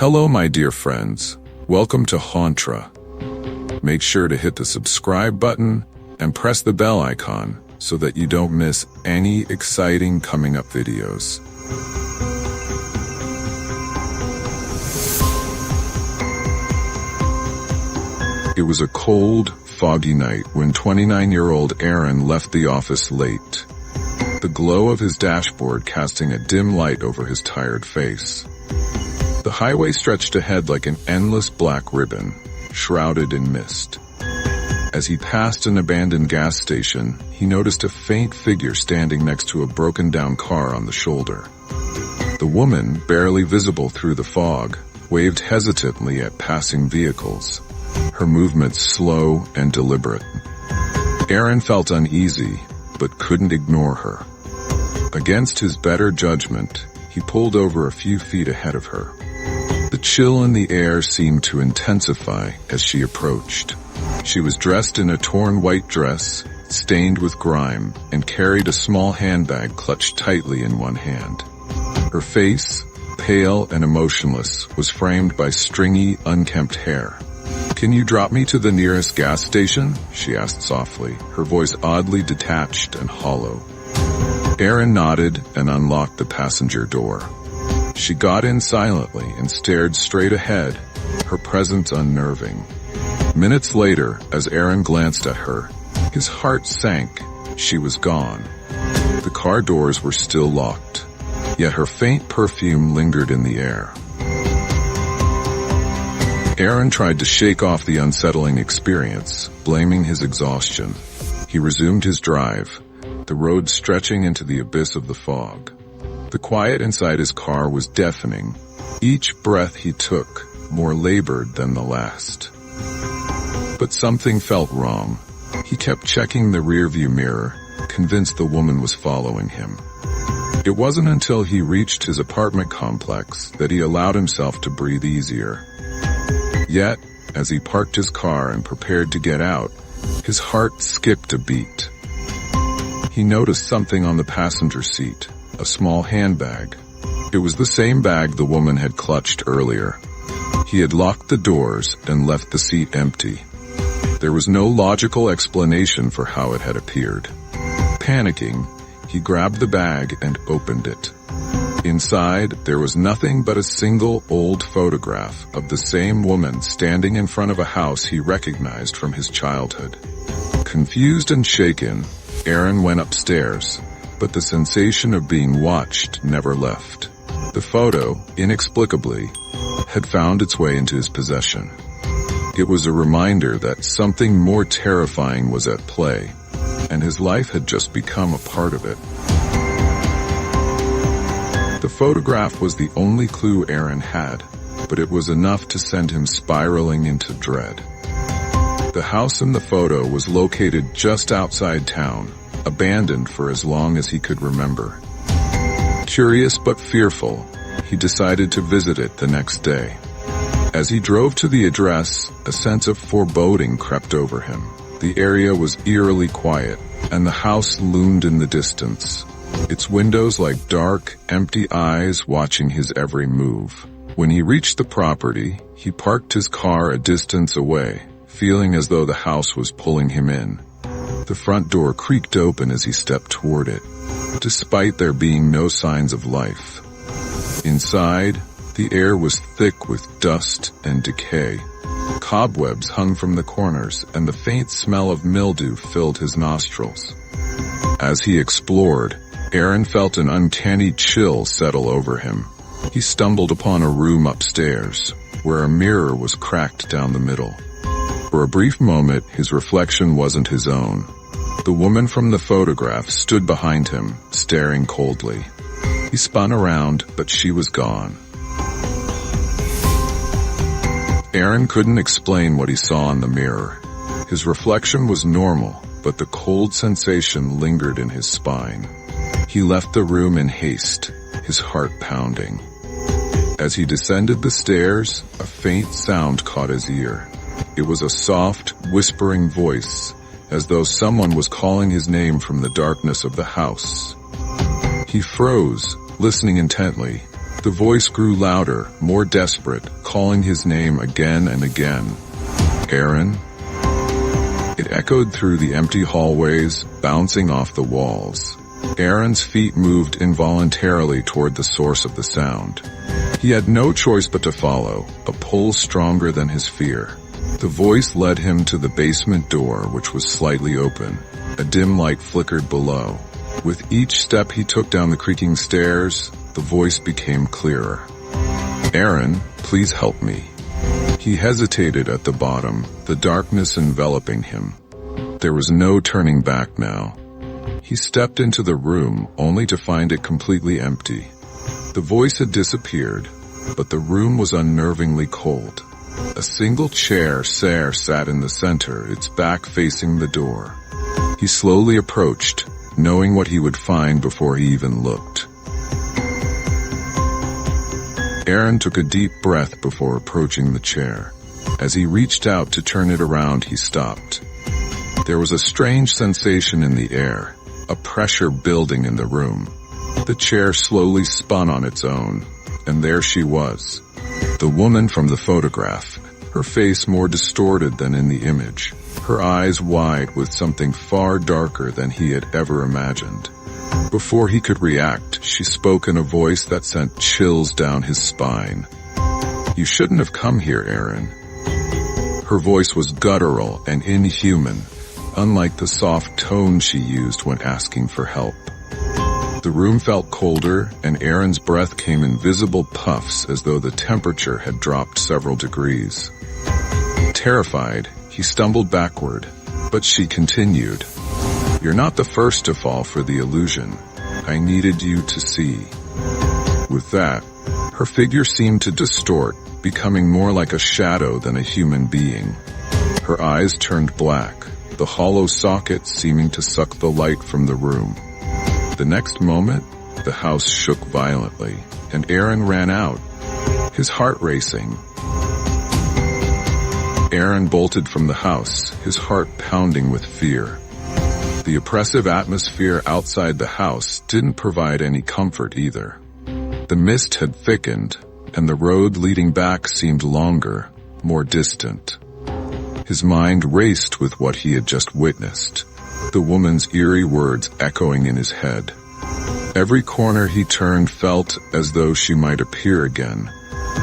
Hello my dear friends, welcome to Hauntra. Make sure to hit the subscribe button and press the bell icon so that you don't miss any exciting coming up videos. It was a cold, foggy night when 29-year-old Aaron left the office late, the glow of his dashboard casting a dim light over his tired face. The highway stretched ahead like an endless black ribbon, shrouded in mist. As he passed an abandoned gas station, he noticed a faint figure standing next to a broken-down car on the shoulder. The woman, barely visible through the fog, waved hesitantly at passing vehicles, her movements slow and deliberate. Aaron felt uneasy, but couldn't ignore her. Against his better judgment, he pulled over a few feet ahead of her. The chill in the air seemed to intensify as she approached. She was dressed in a torn white dress, stained with grime, and carried a small handbag clutched tightly in one hand. Her face, pale and emotionless, was framed by stringy, unkempt hair. "Can you drop me to the nearest gas station?" she asked softly, her voice oddly detached and hollow. Aaron nodded and unlocked the passenger door. She got in silently and stared straight ahead, her presence unnerving. Minutes later, as Aaron glanced at her, his heart sank. She was gone. The car doors were still locked, yet her faint perfume lingered in the air. Aaron tried to shake off the unsettling experience, blaming his exhaustion. He resumed his drive, the road stretching into the abyss of the fog. The quiet inside his car was deafening, each breath he took more labored than the last. But something felt wrong. He kept checking the rearview mirror, convinced the woman was following him. It wasn't until he reached his apartment complex that he allowed himself to breathe easier. Yet, as he parked his car and prepared to get out, his heart skipped a beat. He noticed something on the passenger seat. A small handbag. It was the same bag the woman had clutched earlier. He had locked the doors and left the seat empty. There was no logical explanation for how it had appeared. Panicking, he grabbed the bag and opened it. Inside, there was nothing but a single old photograph of the same woman standing in front of a house he recognized from his childhood. Confused and shaken, Aaron went upstairs, but the sensation of being watched never left. The photo, inexplicably, had found its way into his possession. It was a reminder that something more terrifying was at play, and his life had just become a part of it. The photograph was the only clue Aaron had, but it was enough to send him spiraling into dread. The house in the photo was located just outside town, abandoned for as long as he could remember. Curious but fearful, he decided to visit it the next day. As he drove to the address, a sense of foreboding crept over him. The area was eerily quiet, and the house loomed in the distance, its windows like dark, empty eyes watching his every move. When he reached the property, he parked his car a distance away, feeling as though the house was pulling him in. The front door creaked open as he stepped toward it, despite there being no signs of life. Inside, the air was thick with dust and decay. Cobwebs hung from the corners, and the faint smell of mildew filled his nostrils. As he explored, Aaron felt an uncanny chill settle over him. He stumbled upon a room upstairs, where a mirror was cracked down the middle. For a brief moment, his reflection wasn't his own. The woman from the photograph stood behind him, staring coldly. He spun around, but she was gone. Aaron couldn't explain what he saw in the mirror. His reflection was normal, but the cold sensation lingered in his spine. He left the room in haste, his heart pounding. As he descended the stairs, a faint sound caught his ear. It was a soft, whispering voice, as though someone was calling his name from the darkness of the house. He froze, listening intently, The voice grew louder, more desperate, calling his name again and again. Aaron? It echoed through the empty hallways, bouncing off the walls. Aaron's feet moved involuntarily toward the source of the sound. He had no choice but to follow, a pull stronger than his fear. The voice led him to the basement door, which was slightly open. A dim light flickered below. With each step he took down the creaking stairs, the voice became clearer. Aaron, please help me. He hesitated at the bottom, the darkness enveloping him. There was no turning back now. He stepped into the room, only to find it completely empty. The voice had disappeared, but the room was unnervingly cold. A single chair sat in the center, its back facing the door. He slowly approached, knowing what he would find before he even looked. Aaron took a deep breath before approaching the chair. As he reached out to turn it around, he stopped. There was a strange sensation in the air, a pressure building in the room. The chair slowly spun on its own, and there she was. The woman from the photograph, her face more distorted than in the image, her eyes wide with something far darker than he had ever imagined. Before he could react, she spoke in a voice that sent chills down his spine. You shouldn't have come here, Aaron. Her voice was guttural and inhuman, unlike the soft tone she used when asking for help. The room felt colder, and Aaron's breath came in visible puffs as though the temperature had dropped several degrees. Terrified, he stumbled backward, but she continued. You're not the first to fall for the illusion. I needed you to see. With that, her figure seemed to distort, becoming more like a shadow than a human being. Her eyes turned black, the hollow sockets seeming to suck the light from the room. The next moment, the house shook violently, and Aaron ran out, his heart racing. Aaron bolted from the house, his heart pounding with fear. The oppressive atmosphere outside the house didn't provide any comfort either. The mist had thickened, and the road leading back seemed longer, more distant. His mind raced with what he had just witnessed, the woman's eerie words echoing in his head. Every corner he turned felt as though she might appear again,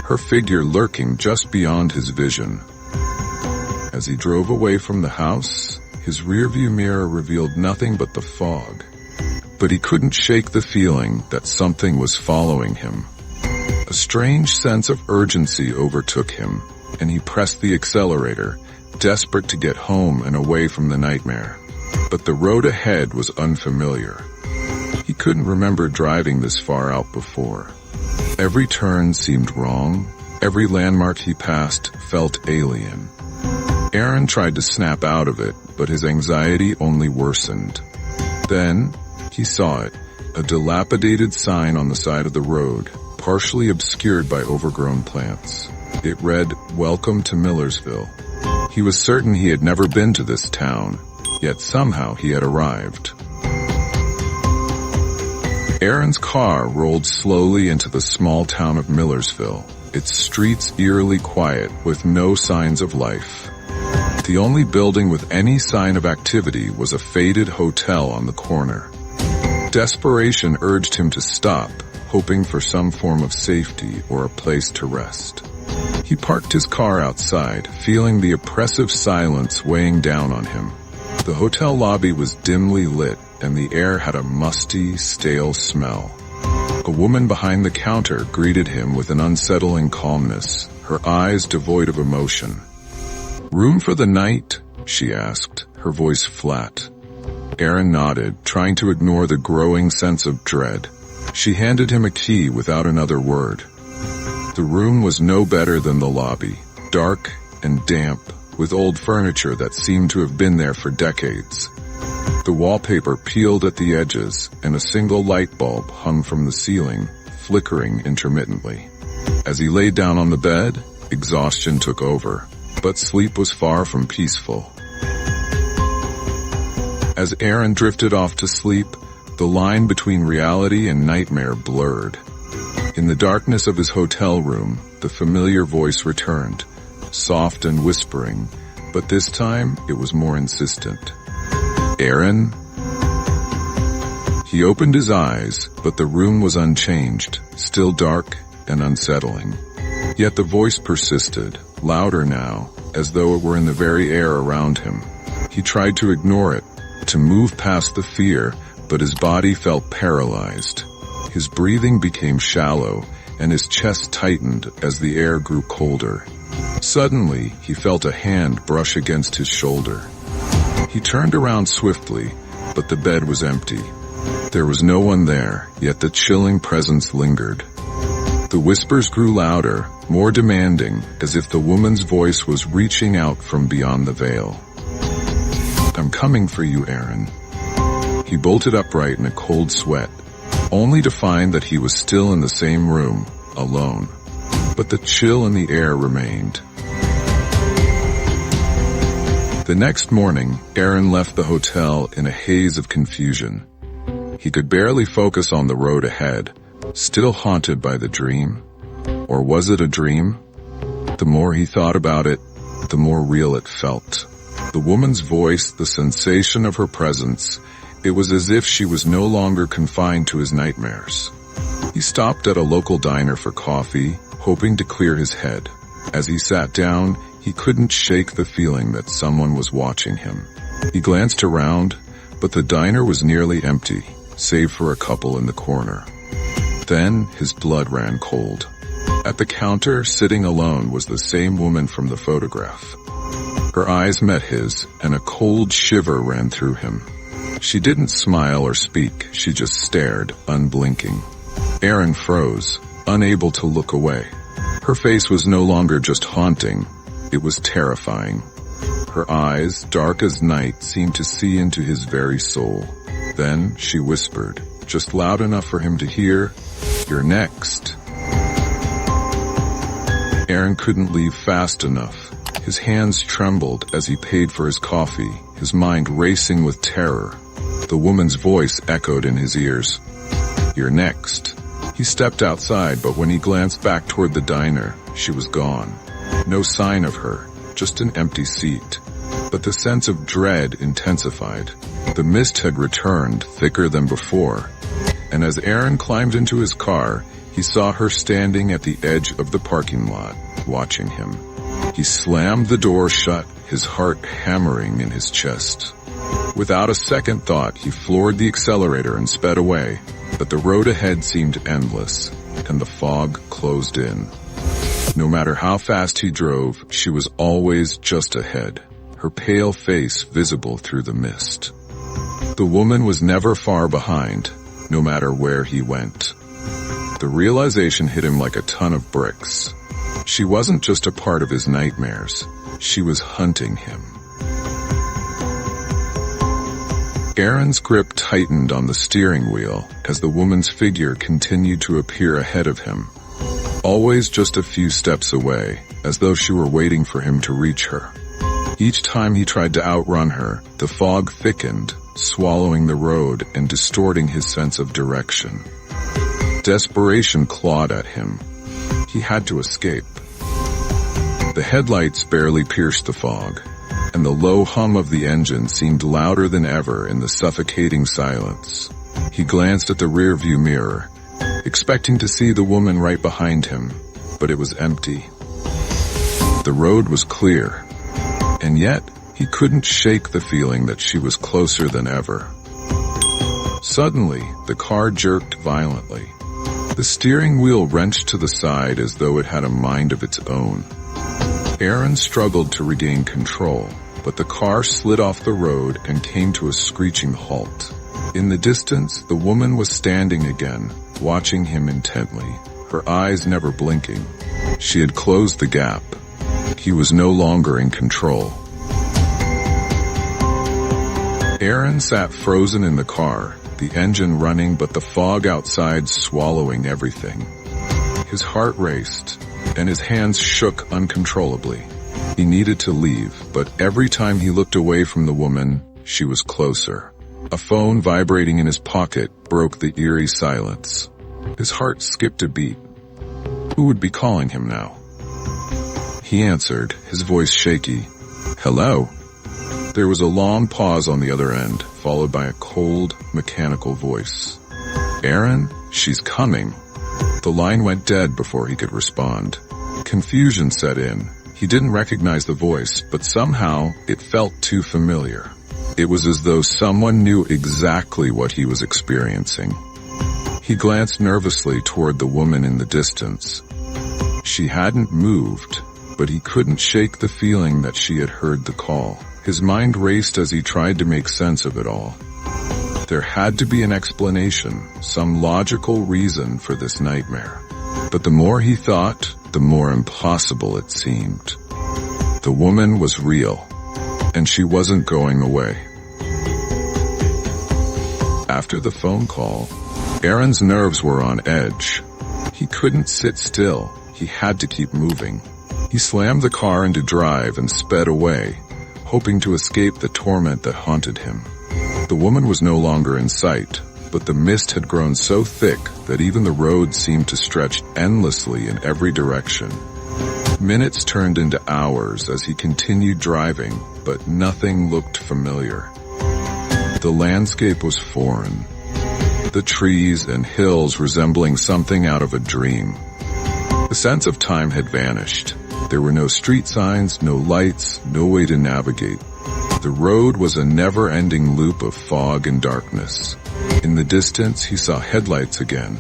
her figure lurking just beyond his vision. As he drove away from the house, his rearview mirror revealed nothing but the fog. But he couldn't shake the feeling that something was following him. A strange sense of urgency overtook him, and he pressed the accelerator, desperate to get home and away from the nightmare. But the road ahead was unfamiliar. He couldn't remember driving this far out before. Every turn seemed wrong. Every landmark he passed felt alien. Aaron tried to snap out of it, but his anxiety only worsened. Then, he saw it, a dilapidated sign on the side of the road, partially obscured by overgrown plants. It read, "Welcome to Millersville." He was certain he had never been to this town, yet somehow he had arrived. Aaron's car rolled slowly into the small town of Millersville, its streets eerily quiet with no signs of life. The only building with any sign of activity was a faded hotel on the corner. Desperation urged him to stop, hoping for some form of safety or a place to rest. He parked his car outside, feeling the oppressive silence weighing down on him. The hotel lobby was dimly lit, and the air had a musty, stale smell. A woman behind the counter greeted him with an unsettling calmness, her eyes devoid of emotion. "Room for the night?" she asked, her voice flat. Aaron nodded, trying to ignore the growing sense of dread. She handed him a key without another word. The room was no better than the lobby, dark and damp, with old furniture that seemed to have been there for decades. The wallpaper peeled at the edges, and a single light bulb hung from the ceiling, flickering intermittently. As he lay down on the bed, exhaustion took over, but sleep was far from peaceful. As Aaron drifted off to sleep, the line between reality and nightmare blurred. In the darkness of his hotel room, the familiar voice returned, soft and whispering, but this time it was more insistent. "Aaron?" He opened his eyes, but the room was unchanged, still dark and unsettling. Yet the voice persisted, louder now, as though it were in the very air around him. He tried to ignore it, to move past the fear, but his body felt paralyzed. His breathing became shallow, and his chest tightened as the air grew colder. Suddenly, he felt a hand brush against his shoulder. He turned around swiftly, but the bed was empty. There was no one there, yet the chilling presence lingered. The whispers grew louder, more demanding, as if the woman's voice was reaching out from beyond the veil. "I'm coming for you, Aaron." He bolted upright in a cold sweat, only to find that he was still in the same room, alone. But the chill in the air remained. The next morning, Aaron left the hotel in a haze of confusion. He could barely focus on the road ahead, still haunted by the dream. Or was it a dream? The more he thought about it, the more real it felt. The woman's voice, the sensation of her presence, it was as if she was no longer confined to his nightmares. He stopped at a local diner for coffee, hoping to clear his head. As he sat down, he couldn't shake the feeling that someone was watching him. He glanced around, but the diner was nearly empty, save for a couple in the corner. Then his blood ran cold. At the counter, sitting alone, was the same woman from the photograph. Her eyes met his, and a cold shiver ran through him. She didn't smile or speak, she just stared, unblinking. Aaron froze, unable to look away. Her face was no longer just haunting, it was terrifying. Her eyes, dark as night, seemed to see into his very soul. Then she whispered, just loud enough for him to hear, "You're next." Aaron couldn't leave fast enough. His hands trembled as he paid for his coffee, his mind racing with terror. The woman's voice echoed in his ears. "You're next." He stepped outside, but when he glanced back toward the diner, she was gone. No sign of her, just an empty seat. But the sense of dread intensified. The mist had returned, thicker than before, and as Aaron climbed into his car, he saw her standing at the edge of the parking lot, watching him. He slammed the door shut, his heart hammering in his chest. Without a second thought, he floored the accelerator and sped away, but the road ahead seemed endless, and the fog closed in. No matter how fast he drove, she was always just ahead, her pale face visible through the mist. The woman was never far behind, no matter where he went. The realization hit him like a ton of bricks. She wasn't just a part of his nightmares, she was hunting him. Aaron's grip tightened on the steering wheel as the woman's figure continued to appear ahead of him, always just a few steps away, as though she were waiting for him to reach her. Each time he tried to outrun her, the fog thickened, swallowing the road and distorting his sense of direction. Desperation clawed at him. He had to escape. The headlights barely pierced the fog, and the low hum of the engine seemed louder than ever in the suffocating silence. He glanced at the rearview mirror, expecting to see the woman right behind him, but it was empty. The road was clear, and yet he couldn't shake the feeling that she was closer than ever. Suddenly, the car jerked violently. The steering wheel wrenched to the side as though it had a mind of its own. Aaron struggled to regain control, but the car slid off the road and came to a screeching halt. In the distance, the woman was standing again, watching him intently, her eyes never blinking. She had closed the gap. He was no longer in control. Aaron sat frozen in the car, the engine running but the fog outside swallowing everything. His heart raced, and his hands shook uncontrollably. He needed to leave, but every time he looked away from the woman, she was closer. A phone vibrating in his pocket broke the eerie silence. His heart skipped a beat, Who would be calling him now? He answered, his voice shaky. Hello? There was a long pause on the other end, followed by a cold, mechanical voice. Aaron, she's coming. The line went dead before he could respond. Confusion set in. He didn't recognize the voice, but somehow it felt too familiar. It was as though someone knew exactly what he was experiencing. He glanced nervously toward the woman in the distance. She hadn't moved, but he couldn't shake the feeling that she had heard the call. His mind raced as he tried to make sense of it all. There had to be an explanation, some logical reason for this nightmare. But the more he thought, the more impossible it seemed. The woman was real, and she wasn't going away. After the phone call, Aaron's nerves were on edge. He couldn't sit still. He had to keep moving. He slammed the car into drive and sped away, hoping to escape the torment that haunted him. The woman was no longer in sight, but the mist had grown so thick that even the road seemed to stretch endlessly in every direction. Minutes turned into hours as he continued driving, but nothing looked familiar. The landscape was foreign, the trees and hills resembling something out of a dream. The sense of time had vanished. There were no street signs, no lights, no way to navigate. The road was a never-ending loop of fog and darkness. In the distance, he saw headlights again.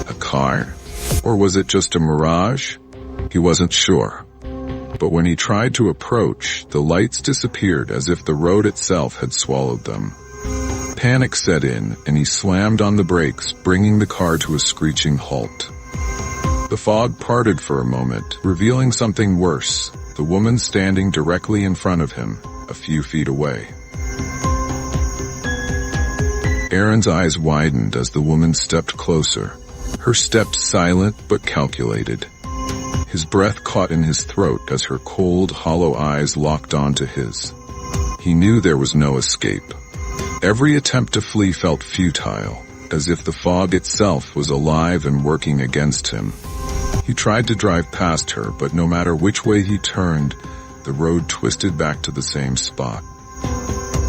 A car? Or was it just a mirage? He wasn't sure. But when he tried to approach, the lights disappeared as if the road itself had swallowed them. Panic set in, and he slammed on the brakes, bringing the car to a screeching halt. The fog parted for a moment, revealing something worse, the woman standing directly in front of him, a few feet away. Aaron's eyes widened as the woman stepped closer, her steps silent but calculated. His breath caught in his throat as her cold, hollow eyes locked onto his. He knew there was no escape. Every attempt to flee felt futile, as if the fog itself was alive and working against him. He tried to drive past her, but no matter which way he turned, the road twisted back to the same spot.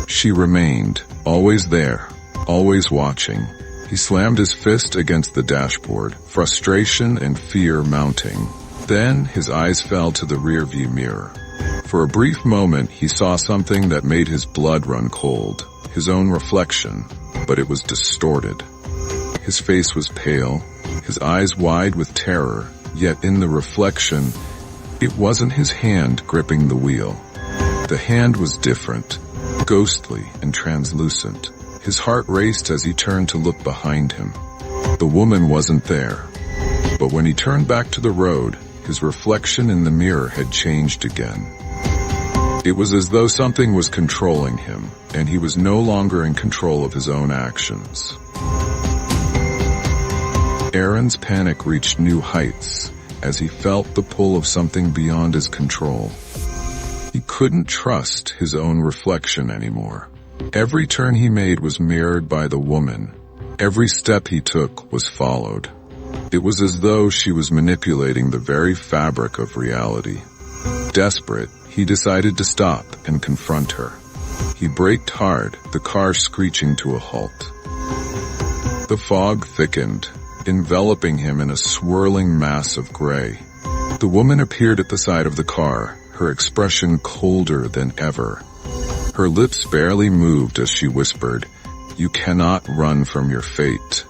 She remained, always there, always watching. He slammed his fist against the dashboard, frustration and fear mounting. Then his eyes fell to the rearview mirror. For a brief moment, he saw something that made his blood run cold. His own reflection, but it was distorted. His face was pale, his eyes wide with terror, yet in the reflection, it wasn't his hand gripping the wheel. The hand was different, ghostly and translucent. His heart raced as he turned to look behind him. The woman wasn't there. But when he turned back to the road, his reflection in the mirror had changed again. It was as though something was controlling him, and he was no longer in control of his own actions. Aaron's panic reached new heights as he felt the pull of something beyond his control. He couldn't trust his own reflection anymore. Every turn he made was mirrored by the woman. Every step he took was followed. It was as though she was manipulating the very fabric of reality. Desperate, he decided to stop and confront her. He braked hard, the car screeching to a halt. The fog thickened, enveloping him in a swirling mass of gray. The woman appeared at the side of the car, her expression colder than ever. Her lips barely moved as she whispered, "You cannot run from your fate."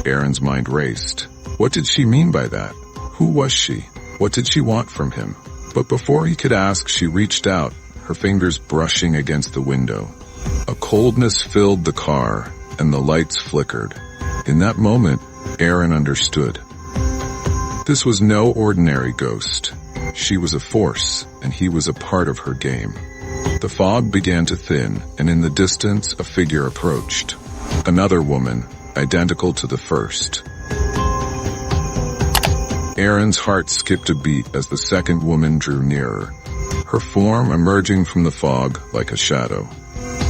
Aaron's mind raced. What did she mean by that? Who was she? What did she want from him? But before he could ask, she reached out, her fingers brushing against the window. A coldness filled the car, and the lights flickered. In that moment, Aaron understood. This was no ordinary ghost. She was a force, and he was a part of her game. The fog began to thin, and in the distance a figure approached. Another woman, identical to the first. Aaron's heart skipped a beat as the second woman drew nearer, her form emerging from the fog like a shadow.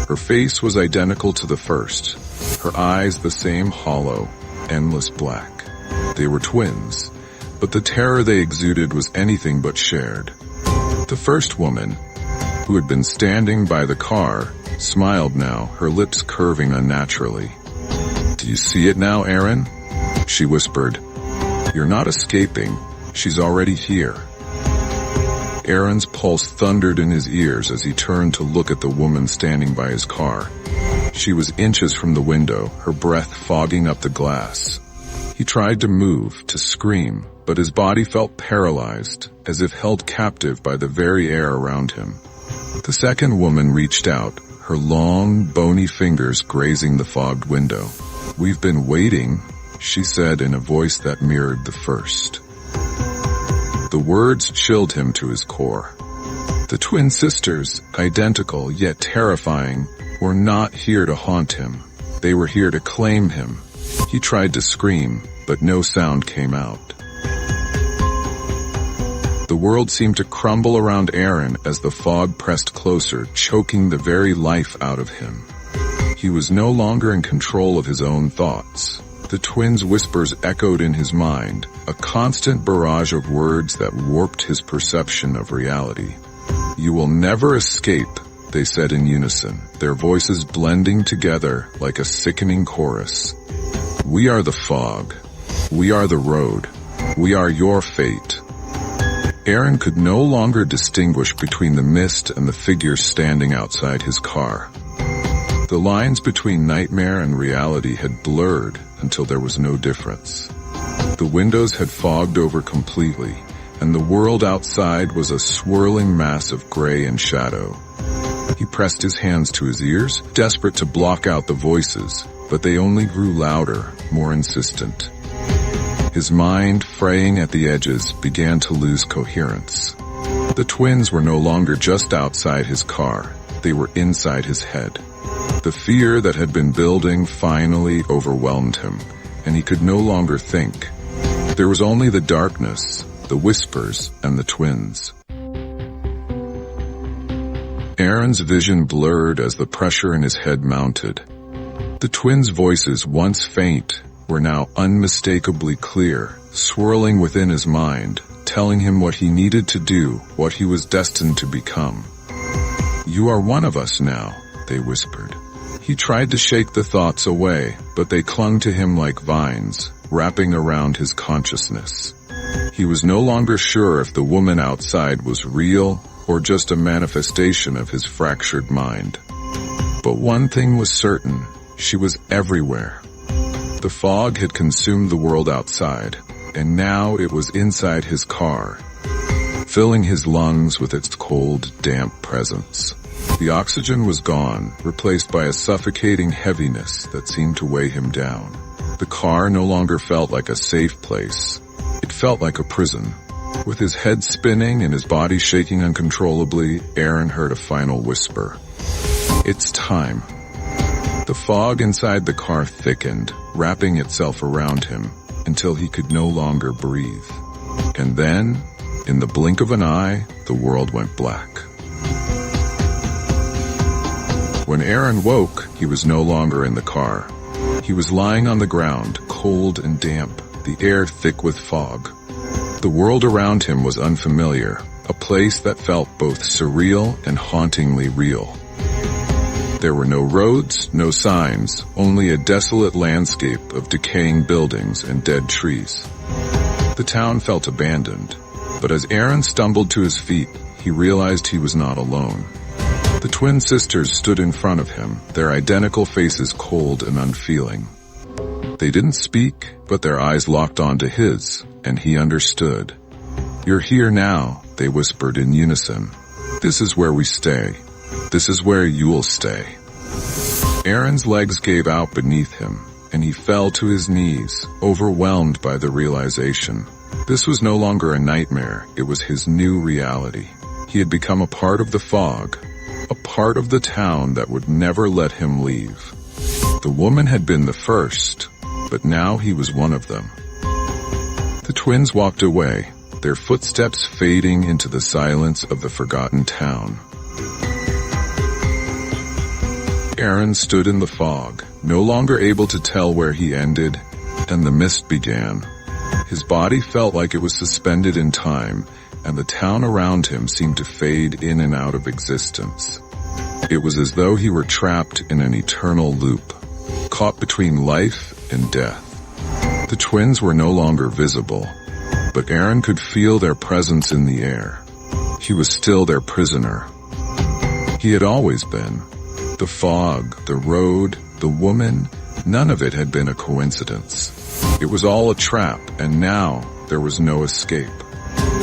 Her face was identical to the first, her eyes the same hollow, endless black. They were twins, but the terror they exuded was anything but shared. The first woman, who had been standing by the car, smiled now, her lips curving unnaturally. "Do you see it now, Aaron?" she whispered. "You're not escaping. She's already here." Aaron's pulse thundered in his ears as he turned to look at the woman standing by his car. She was inches from the window, her breath fogging up the glass. He tried to move, to scream, but his body felt paralyzed, as if held captive by the very air around him. The second woman reached out, her long, bony fingers grazing the fogged window. "We've been waiting," she said in a voice that mirrored the first. The words chilled him to his core. The twin sisters, identical yet terrifying, were not here to haunt him. They were here to claim him. He tried to scream, but no sound came out. The world seemed to crumble around Aaron as the fog pressed closer, choking the very life out of him. He was no longer in control of his own thoughts. The twins' whispers echoed in his mind, a constant barrage of words that warped his perception of reality. "You will never escape," they said in unison, their voices blending together like a sickening chorus. "We are the fog. We are the road. We are your fate." Aaron could no longer distinguish between the mist and the figures standing outside his car. The lines between nightmare and reality had blurred until there was no difference. The windows had fogged over completely, and the world outside was a swirling mass of gray and shadow. He pressed his hands to his ears, desperate to block out the voices, but they only grew louder, more insistent. His mind, fraying at the edges, began to lose coherence. The twins were no longer just outside his car, they were inside his head. The fear that had been building finally overwhelmed him, and he could no longer think. There was only the darkness, the whispers, and the twins. Aaron's vision blurred as the pressure in his head mounted. The twins' voices, once faint, were now unmistakably clear, swirling within his mind, telling him what he needed to do, what he was destined to become. "You are one of us now," they whispered. He tried to shake the thoughts away, but they clung to him like vines, wrapping around his consciousness. He was no longer sure if the woman outside was real or just a manifestation of his fractured mind. But one thing was certain, she was everywhere. The fog had consumed the world outside, and now it was inside his car, filling his lungs with its cold, damp presence. The oxygen was gone, replaced by a suffocating heaviness that seemed to weigh him down. The car no longer felt like a safe place. It felt like a prison. With his head spinning and his body shaking uncontrollably, Aaron heard a final whisper. "It's time." The fog inside the car thickened, wrapping itself around him, until he could no longer breathe. And then, in the blink of an eye, the world went black. When Aaron woke, he was no longer in the car. He was lying on the ground, cold and damp, the air thick with fog. The world around him was unfamiliar, a place that felt both surreal and hauntingly real. There were no roads, no signs, only a desolate landscape of decaying buildings and dead trees. The town felt abandoned, but as Aaron stumbled to his feet, he realized he was not alone. The twin sisters stood in front of him, their identical faces cold and unfeeling. They didn't speak, but their eyes locked onto his, and he understood. "You're here now," they whispered in unison. "This is where we stay. This is where you'll stay." Aaron's legs gave out beneath him, and he fell to his knees, overwhelmed by the realization. This was no longer a nightmare, it was his new reality. He had become a part of the fog, a part of the town that would never let him leave. The woman had been the first, but now he was one of them. The twins walked away, their footsteps fading into the silence of the forgotten town. Aaron stood in the fog, no longer able to tell where he ended, and the mist began. His body felt like it was suspended in time, and the town around him seemed to fade in and out of existence. It was as though he were trapped in an eternal loop, caught between life and death. The twins were no longer visible, but Aaron could feel their presence in the air. He was still their prisoner. He had always been. The fog, the road, the woman, none of it had been a coincidence. It was all a trap, and now there was no escape.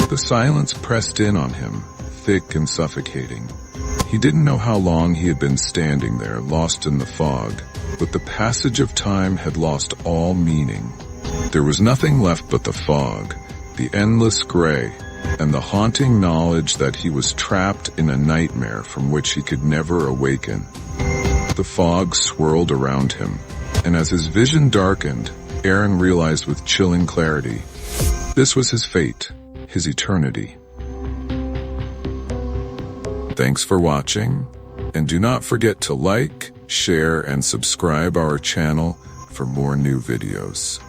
The silence pressed in on him, thick and suffocating. He didn't know how long he had been standing there, lost in the fog, but the passage of time had lost all meaning. There was nothing left but the fog, the endless gray, and the haunting knowledge that he was trapped in a nightmare from which he could never awaken. The fog swirled around him, and as his vision darkened, Aaron realized with chilling clarity, this was his fate, his eternity. Thanks for watching, and do not forget to like, share, and subscribe our channel for more new videos.